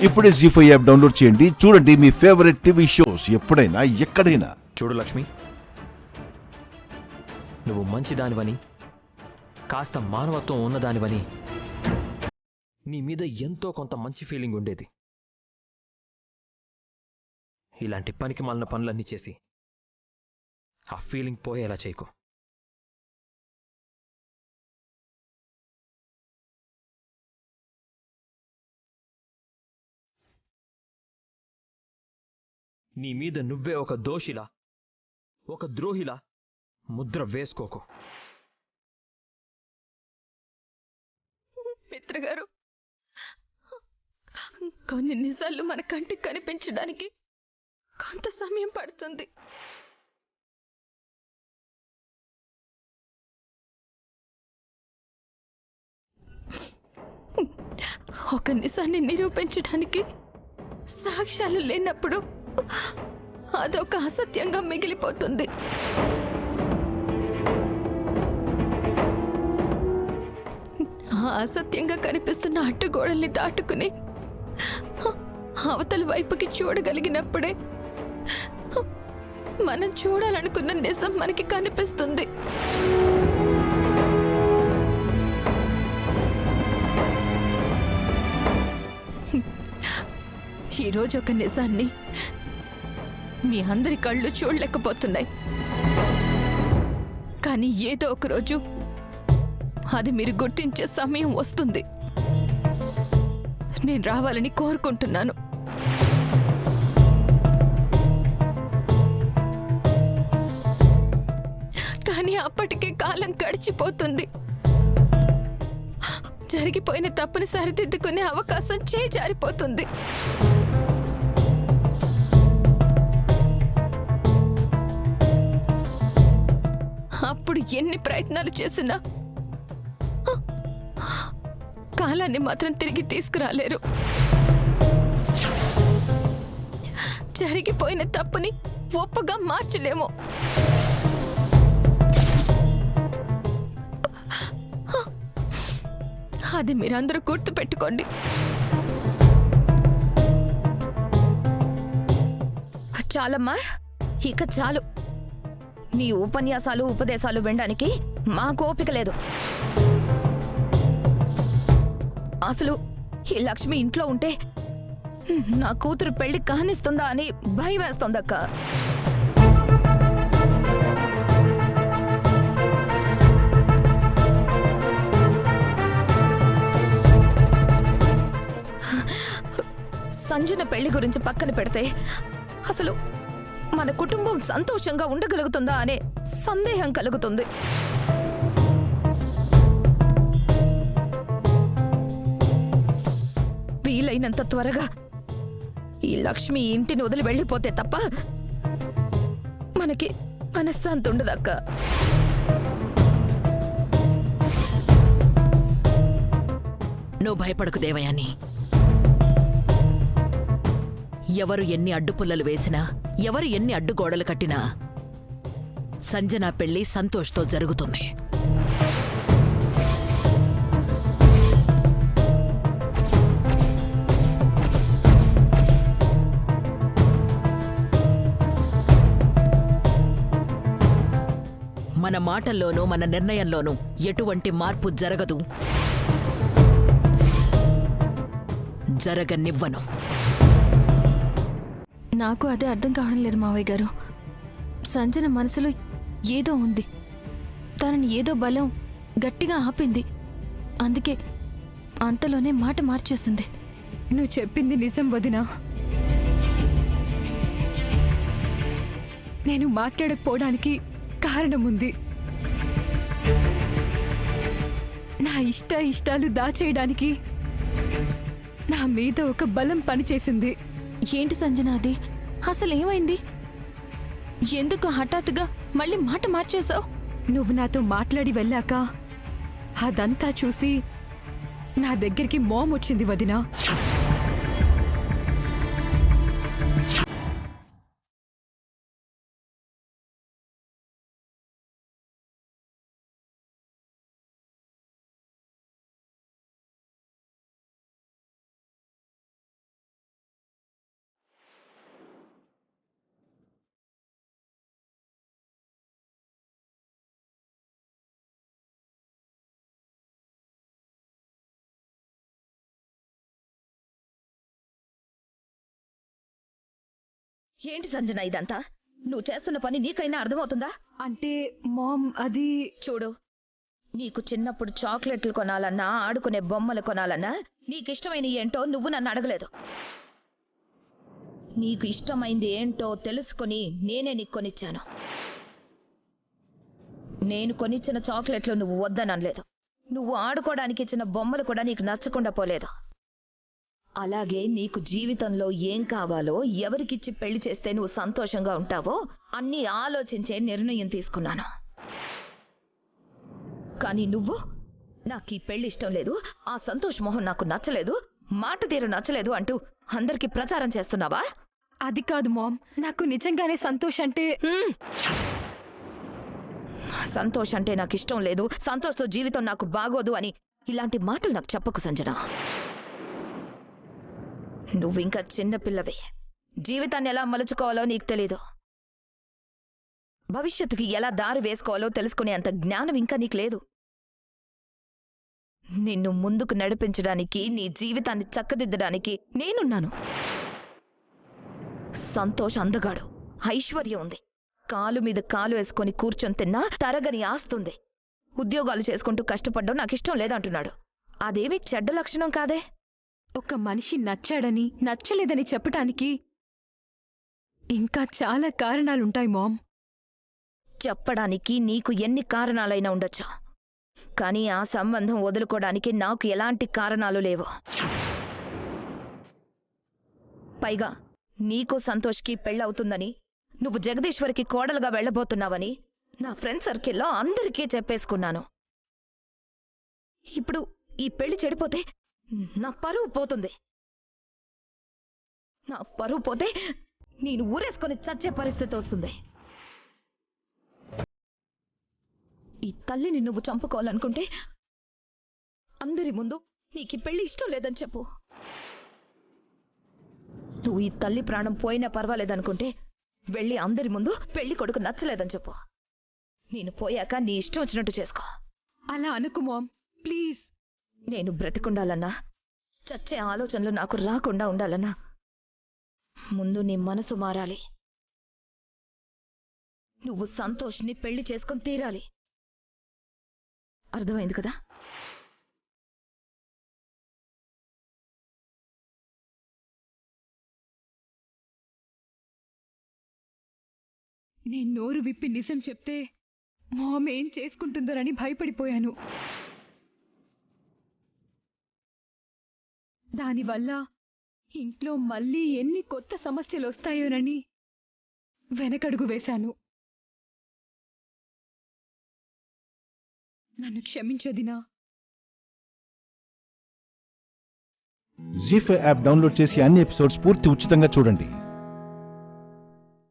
ఇప్పుడే జీ5 app download చేయండి. చూడండి మీ ఫేవరెట్ టీవీ షోస్ ఎప్పుడైనా ఎక్కడైనా. చూడు లక్ష్మి, నువ్వు మంచిదానివని, కాస్త మానవత్వం ఉన్నదానివని నీ మీద ఎంతో కొంత మంచి ఫీలింగ్ ఉండేది. ఇలాంటి పనికి మాలిన పనులన్నీ చేసి ఆ ఫీలింగ్ పోయేలా చేయకు. నీ మీద నువ్వే ఒక దోషిలా, ఒక ద్రోహిలా ముద్ర వేసుకోకు. మిత్రగారు, కొన్ని నిజాలు మన కంటికి కనిపించడానికి కొంత సమయం పడుతుంది. ఒక నిజాన్ని నిరూపించడానికి సాక్ష్యాలు లేనప్పుడు అదొక అసత్యంగా మిగిలిపోతుంది. ఆ అసత్యంగా కనిపిస్తున్న అడ్డుగోడల్ని దాటుకుని అవతల వైపుకి చూడగలిగినప్పుడే మనం చూడాలనుకున్న నిజం మనకి కనిపిస్తుంది. ఈరోజు ఒక నిజాన్ని మీ అందరి కళ్ళు చూడలేకపోతున్నాయి, కానీ ఏదో ఒక రోజు అది మీరు గుర్తించే సమయం వస్తుంది. నేను రావాలని కోరుకుంటున్నాను. కానీ అప్పటికే కాలం గడిచిపోతుంది. జరిగిపోయిన తప్పుని సరిదిద్దుకునే అవకాశం చేజారిపోతుంది. అప్పుడు ఎన్ని ప్రయత్నాలు చేసినా కాలాన్ని మాత్రం తిరిగి తీసుకురాలేరు. జరిగిపోయిన తప్పుని ఒప్పుగా మార్చలేము. అది మీరందరూ గుర్తుపెట్టుకోండి. చాలమ్మా, ఇక చాలు. మీ ఉపన్యాసాలు ఉపదేశాలు వినడానికి మాకు ఓపిక లేదు. అసలు ఈ లక్ష్మి ఇంట్లో ఉంటే నా కూతురు పెళ్లి కానిస్తుందా అని భయం వేస్తోందక్క. సంజన పెళ్లి గురించి పక్కన పెడితే అసలు మన కుటుంబం సంతోషంగా ఉండగలుగుతుందా అనే సందేహం కలుగుతుంది. వీలైనంత త్వరగా ఈ లక్ష్మి ఇంటిని వదిలి వెళ్ళిపోతే తప్ప మనకి మనశ్శాంతి ఉండదక్క. నువ్వు భయపడకు దేవయాని. ఎవరు ఎన్ని అడ్డుపుల్లలు వేసినా, ఎవరు ఎన్ని అడ్డుగోడలు కట్టినా సంజన పెళ్లి సంతోష్తో జరుగుతుంది. మన మాటల్లోనూ మన నిర్ణయంలోనూ ఎటువంటి మార్పు జరగదు, జరగనివ్వను. నాకు అదే అర్థం కావడం లేదు మావయ్య గారు. సంజన మనసులో ఏదో ఉంది. తనని ఏదో బలం గట్టిగా ఆపింది. అందుకే అంతలోనే మాట మార్చేసింది. నువ్వు చెప్పింది నిజం వదినా. నేను మాట్లాడకపోవడానికి కారణముంది. నా ఇష్టాలు దాచేయడానికి నా మీద ఒక బలం పనిచేసింది. ఏంటి సంజన అది? అసలు ఏమైంది? ఎందుకు హఠాత్తుగా మళ్ళీ మాట మార్చేశావు? నువ్వు నాతో మాట్లాడి వెళ్ళాక అదంతా చూసి నా దగ్గరికి మోమొచ్చింది వదినా. ఏంటి సంజన ఇదంతా? నువ్వు చేస్తున్న పని నీకైనా అర్థమవుతుందా? అంటే మామ్ అది చూడు, నీకు చిన్నప్పుడు చాక్లెట్లు కొనాలన్నా ఆడుకునే బొమ్మలు కొనాలన్నా నీకిష్టమైన ఏంటో నువ్వు నన్ను అడగలేదు. నీకు ఇష్టమైంది ఏంటో తెలుసుకుని నేనే నీకు కొనిచ్చాను. నేను కొనిచ్చిన చాక్లెట్లు నువ్వు వద్దనలేదు. నువ్వు ఆడుకోవడానికి ఇచ్చిన బొమ్మలు కూడా నీకు నచ్చకుండా పోలేదు. అలాగే నీకు జీవితంలో ఏం కావాలో, ఎవరికిచ్చి పెళ్లి చేస్తే నువ్వు సంతోషంగా ఉంటావో అన్నీ ఆలోచించే నిర్ణయం తీసుకున్నాను. కానీ నువ్వు నాకు ఈ పెళ్లి ఇష్టం లేదు, ఆ సంతోష్ మొహం నాకు నచ్చలేదు, మాట తీరు నచ్చలేదు అంటూ అందరికీ ప్రచారం చేస్తున్నావా? అది కాదు మామ్, నాకు నిజంగానే సంతోష్ అంటే సంతోష్ అంటే నాకు ఇష్టం లేదు, సంతోష్తో జీవితం నాకు బాగోదు అని ఇలాంటి మాటలు నాకు చెప్పకు సంజన. నువ్వు ఇంకా చిన్నపిల్లవే. జీవితాన్ని ఎలా మలుచుకోవాలో నీకు తెలీదు. భవిష్యత్తుకి ఎలా దారి వేసుకోవాలో తెలుసుకునే అంత జ్ఞానం ఇంకా నీకు లేదు. నిన్ను ముందుకు నడిపించడానికి, నీ జీవితాన్ని చక్కదిద్దడానికి నేనున్నాను. సంతోష్ అందగాడు, ఐశ్వర్యం ఉంది, కాలు మీద కాలు వేసుకొని కూర్చొని తిన్నా తరగని ఆస్తుంది. ఉద్యోగాలు చేసుకుంటూ కష్టపడ్డం నాకు ఇష్టం లేదంటున్నాడు. అదేమీ చెడ్డ లక్షణం కాదే. ఒక మనిషి నచ్చాడని నచ్చలేదని చెప్పటానికి ఇంకా చాలా కారణాలుంటాయి మామ్. చెప్పడానికి నీకు ఎన్ని కారణాలైనా ఉండొచ్చు, కానీ ఆ సంబంధం వదులుకోవడానికి నాకు ఎలాంటి కారణాలు లేవు. పైగా నీకు సంతోష్కి పెళ్ళవుతుందని, నువ్వు జగదీశ్వరికి కోడలుగా వెళ్ళబోతున్నావని నా ఫ్రెండ్ సర్కిల్లో అందరికీ చెప్పేసుకున్నాను. ఇప్పుడు ఈ పెళ్లి చెడిపోతే నా పరువు పోతుంది. నా పరువు పోతే నేను ఊరేసుకొని చచ్చే పరిస్థితి వస్తుంది. ఈ తల్లిని నువ్వు చంపుకోవాలనుకుంటే అందరి ముందు నీకు ఈ పెళ్లి ఇష్టం లేదని చెప్పు. నువ్వు ఈ తల్లి ప్రాణం పోయినా పర్వాలేదనుకుంటే వెళ్ళి అందరి ముందు పెళ్లి కొడుకు నచ్చలేదని చెప్పు. నేను పోయాక నీ ఇష్టం వచ్చినట్టు చేసుకో. అలా అనుకు మామ్, ప్లీజ్. నేను బ్రతికుండాలన్నా, చచ్చే ఆలోచనలు నాకు రాకుండా ఉండాలన్నా ముందు నీ మనసు మారాలి. నువ్వు సంతోష్ని పెళ్లి చేసుకొని తీరాలి. అర్థమైంది కదా? నేను నోరు విప్పి నిజం చెప్తే మామ్ ఏం చేసుకుంటుందోనని భయపడిపోయాను. దానివల్ల ఇంట్లో మళ్ళీ ఎన్ని కొత్త సమస్యలు వస్తాయోనని వెనకడుగు వేశాను. నన్ను క్షమించొదినా. జీ5 యాప్ డౌన్లోడ్ చేసి అన్ని ఎపిసోడ్స్ పూర్తి ఉచితంగా చూడండి.